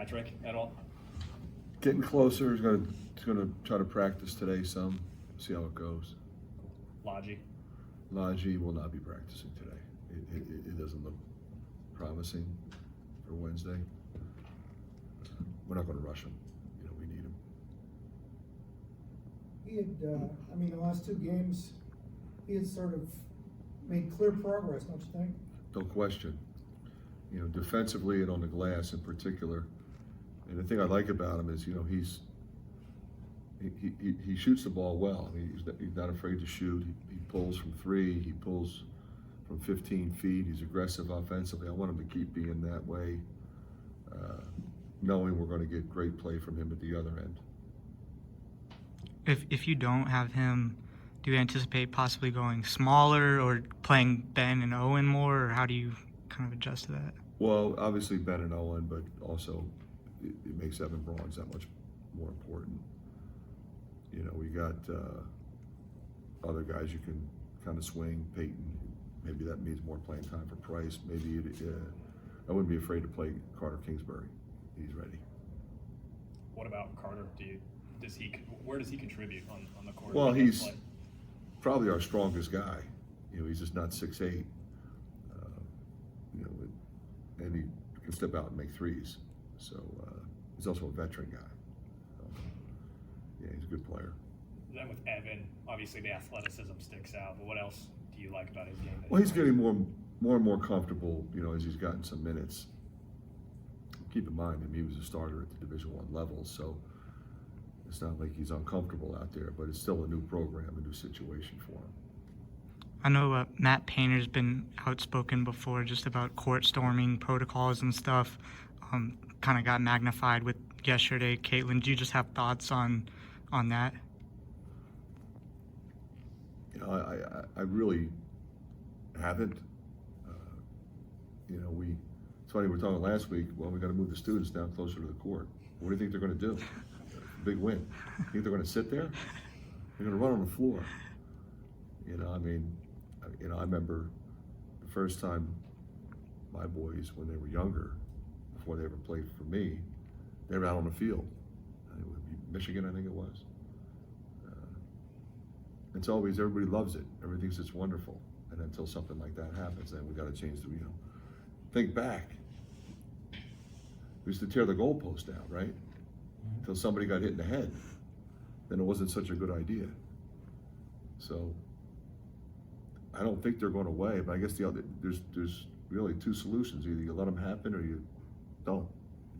Patrick at all? Getting closer. He's gonna try to practice today some, see how it goes. Lodgy will not be practicing today. It doesn't look promising for Wednesday. We're not going to rush him. We need him. He had, the last two games, he had sort of made clear progress, don't you think? No question. Defensively and on the glass in particular. And the thing I like about him is, he shoots the ball well. He's not afraid to shoot. He pulls from three. He pulls from 15 feet. He's aggressive offensively. I want him to keep being that way, knowing we're going to get great play from him at the other end. If you don't have him, do you anticipate possibly going smaller or playing Ben and Owen more, or how do you kind of adjust to that? Well, obviously Ben and Owen, but also it makes Evan Braun's that much more important. We got other guys you can kind of swing. Peyton, maybe that means more playing time for Price. Maybe I wouldn't be afraid to play Carter Kingsbury. He's ready. What about Carter? Where does he contribute on the court? Well, he's probably our strongest guy. He's just not 6'8". And he can step out and make threes. So he's also a veteran guy. Yeah, he's a good player. Then with Evan, obviously the athleticism sticks out, but what else do you like about his game? Well, he's getting more and more comfortable, as he's gotten some minutes. Keep in mind, he was a starter at the Division I level, so it's not like he's uncomfortable out there, but it's still a new program, a new situation for him. I know Matt Painter's been outspoken before just about court storming protocols and stuff. Kind of got magnified with yesterday. Caitlin, do you just have thoughts on that? I really haven't. It's funny, we were talking last week, well, we got to move the students down closer to the court. What do you think they're going to do? Big win. You think they're going to sit there? They're going to run on the floor. I remember the first time my boys, when they were younger, before they ever played for me, they were out on the field. It would be Michigan, I think it was. It's always, everybody loves it. Everybody thinks it's wonderful. And until something like that happens, then we got to change the, think back. We used to tear the goalpost down, right? Until somebody got hit in the head. Then it wasn't such a good idea. So I don't think they're going away, but I guess there's really two solutions. Either you let them happen or you don't.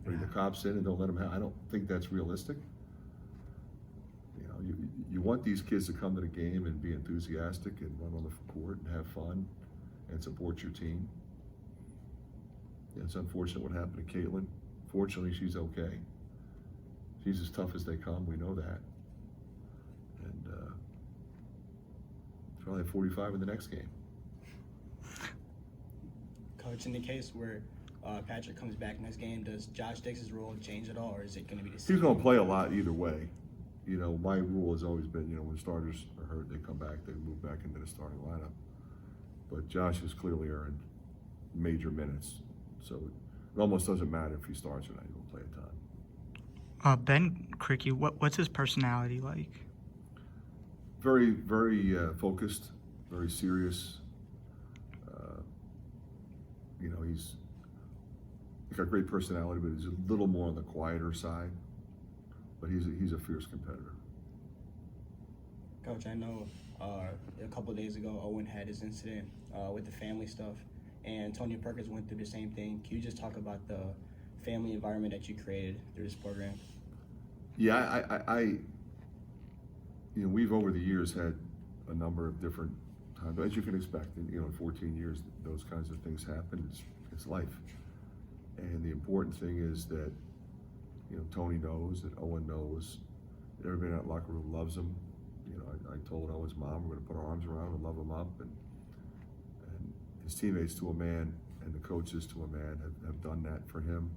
Bring the cops in and don't let them happen. I don't think that's realistic. You want these kids to come to the game and be enthusiastic and run on the court and have fun and support your team. It's unfortunate what happened to Caitlin. Fortunately, she's okay. She's as tough as they come, we know that. And probably 45 in the next game. Coach, in the case where Patrick comes back next game, does Josh Dix's role change at all, or is it going to be the same? He's going to play a lot either way. My rule has always been, when starters are hurt, they come back, they move back into the starting lineup. But Josh has clearly earned major minutes, so it almost doesn't matter if he starts or not. He'll play a ton. Ben Cricky, what's his personality like? Very, very focused, very serious. He's got great personality, but he's a little more on the quieter side. But he's a fierce competitor. Coach, I know a couple of days ago Owen had his incident with the family stuff, and Antonio Perkins went through the same thing. Can you just talk about the family environment that you created through this program? Yeah, we've over the years had a number of different times, as you can expect. In 14 years, those kinds of things happen. It's life, and the important thing is that Tony knows, that Owen knows, that everybody in that locker room loves him. I told Owen's mom we're going to put our arms around him and love him up, and his teammates to a man and the coaches to a man have done that for him.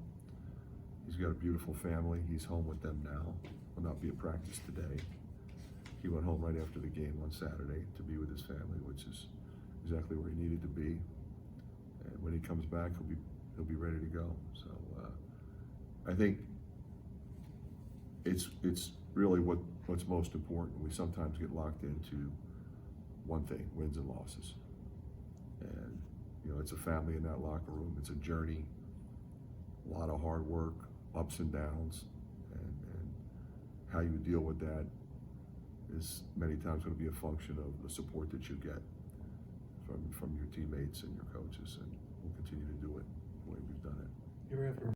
He's got a beautiful family. He's home with them now. Will not be at practice today. He went home right after the game on Saturday to be with his family, which is exactly where he needed to be. And when he comes back, he'll be ready to go. So I think it's really what's most important. We sometimes get locked into one thing, wins and losses. And, you know, it's a family in that locker room. It's a journey, a lot of hard work, ups and downs, and how you deal with that is many times going to be a function of the support that you get from your teammates and your coaches, and we'll continue to do it the way we've done it. You ever have to